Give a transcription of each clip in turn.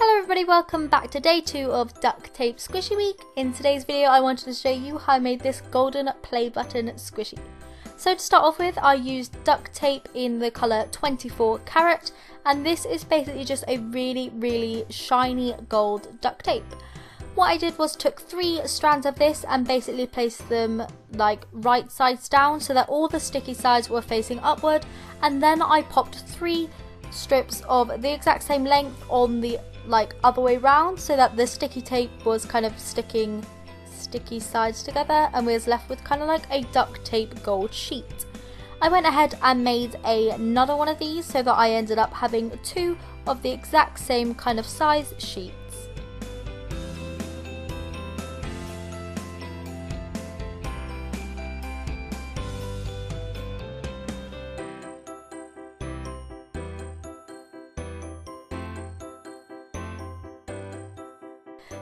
Hello everybody, welcome back to day 2 of Duct Tape Squishy Week. In today's video I wanted to show you how I made this golden play button squishy. So to start off with, I used duct tape in the colour 24 Carat, and this is basically just a really shiny gold duct tape. What I did was took 3 strands of this and basically placed them like right sides down so that all the sticky sides were facing upward, and then I popped 3 strips of the exact same length on the other way round so that the sticky tape was kind of sticking sticky sides together and we was left with kind of like a duct tape gold sheet. I went ahead and made another one of these so that I ended up having 2 of the exact same kind of size sheets.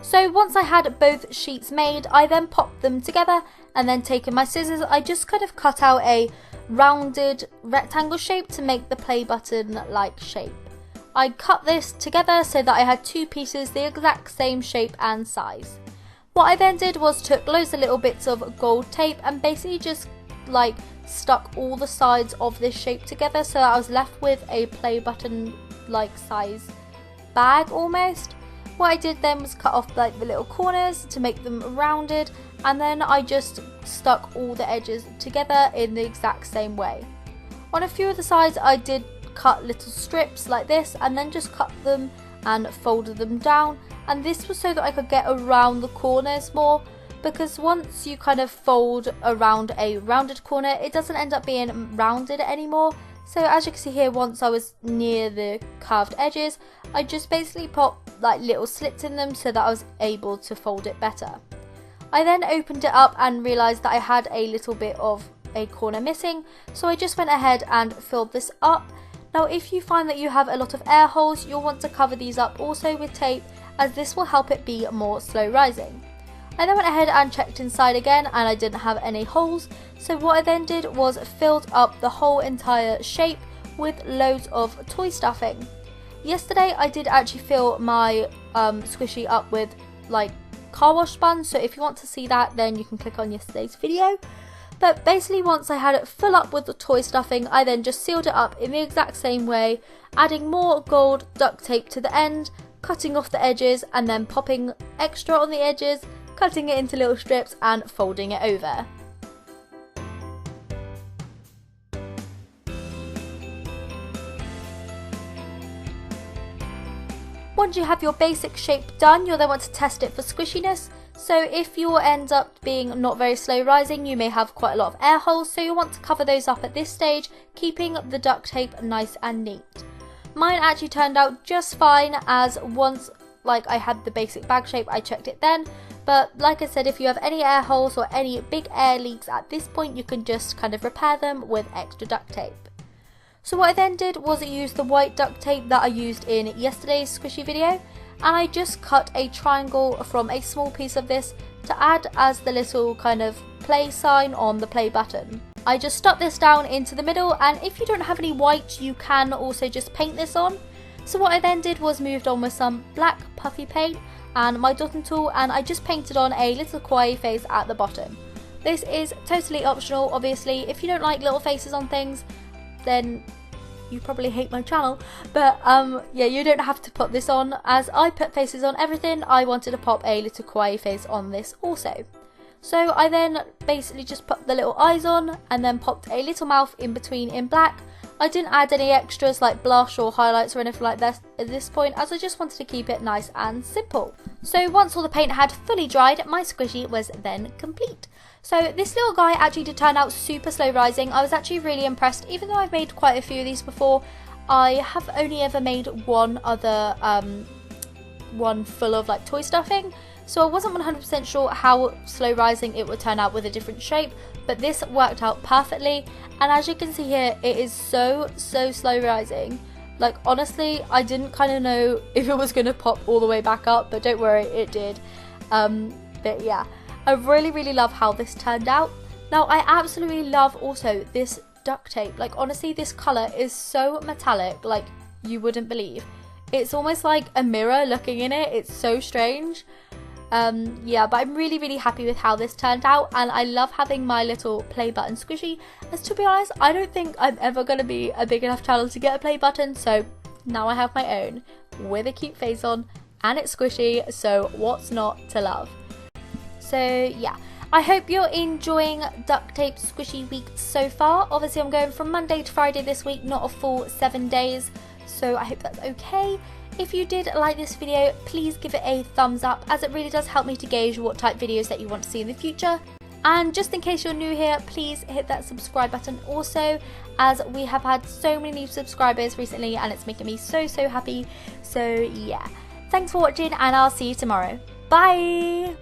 So once I had both sheets made, I then popped them together and then taking my scissors, I just kind of cut out a rounded rectangle shape to make the play button like shape. I cut this together so that I had 2 pieces the exact same shape and size. What I then did was took loads of little bits of gold tape and basically just like stuck all the sides of this shape together so that I was left with a play button like size bag almost. What I did then was cut off like the little corners to make them rounded, and then I just stuck all the edges together in the exact same way. On a few of the sides I did cut little strips like this and then just cut them and folded them down, and this was so that I could get around the corners more, because once you kind of fold around a rounded corner it doesn't end up being rounded anymore. So as you can see here, once I was near the carved edges, I just basically popped like little slits in them so that I was able to fold it better. I then opened it up and realised that I had a little bit of a corner missing, so I just went ahead and filled this up. Now if you find that you have a lot of air holes, you'll want to cover these up also with tape, as this will help it be more slow rising. I then went ahead and checked inside again and I didn't have any holes, so what I then did was filled up the whole entire shape with loads of toy stuffing. Yesterday I did actually fill my squishy up with like car wash sponge, so if you want to see that then you can click on yesterday's video. But basically once I had it full up with the toy stuffing, I then just sealed it up in the exact same way, adding more gold duct tape to the end, cutting off the edges and then popping extra on the edges, cutting it into little strips and folding it over. Once you have your basic shape done, you'll then want to test it for squishiness. So if you end up being not very slow rising, you may have quite a lot of air holes, so you'll want to cover those up at this stage, keeping the duct tape nice and neat. Mine actually turned out just fine, as once I had the basic bag shape I checked it then, but like I said, if you have any air holes or any big air leaks at this point, you can just kind of repair them with extra duct tape. So what I then did was use the white duct tape that I used in yesterday's squishy video, and I just cut a triangle from a small piece of this to add as the little kind of play sign on the play button. I just stuck this down into the middle, and if you don't have any white you can also just paint this on. So what I then did was moved on with some black puffy paint and my dotting tool, and I just painted on a little kawaii face at the bottom. This is totally optional obviously. If you don't like little faces on things then you probably hate my channel, but yeah, you don't have to put this on. As I put faces on everything, I wanted to pop a little kawaii face on this also. So I then basically just put the little eyes on and then popped a little mouth in between in black. I didn't add any extras like blush or highlights or anything like that at this point, as I just wanted to keep it nice and simple. So once all the paint had fully dried, my squishy was then complete. So this little guy actually did turn out super slow rising. I was actually really impressed. Even though I've made quite a few of these before, I have only ever made one other one full of like toy stuffing, so I wasn't 100% sure how slow rising it would turn out with a different shape, but this worked out perfectly. And as you can see here, it is so slow rising. Like honestly, I didn't kind of know if it was going to pop all the way back up, but don't worry, it did. But yeah, I really love how this turned out. Now I absolutely love also this duct tape. Like honestly, this colour is so metallic, like you wouldn't believe. It's almost like a mirror looking in it. It's so strange. Yeah, but I'm really happy with how this turned out, and I love having my little play button squishy, as to be honest, I don't think I'm ever going to be a big enough channel to get a play button, so now I have my own with a cute face on, and it's squishy, so what's not to love? So yeah, I hope you're enjoying Duct Tape Squishy week so far. Obviously I'm going from Monday to Friday this week, not a full 7 days, so I hope that's okay. If you did like this video, please give it a thumbs up, as it really does help me to gauge what type of videos that you want to see in the future. And just in case you're new here, please hit that subscribe button also, as we have had so many new subscribers recently and it's making me so happy. So yeah, thanks for watching and I'll see you tomorrow. Bye!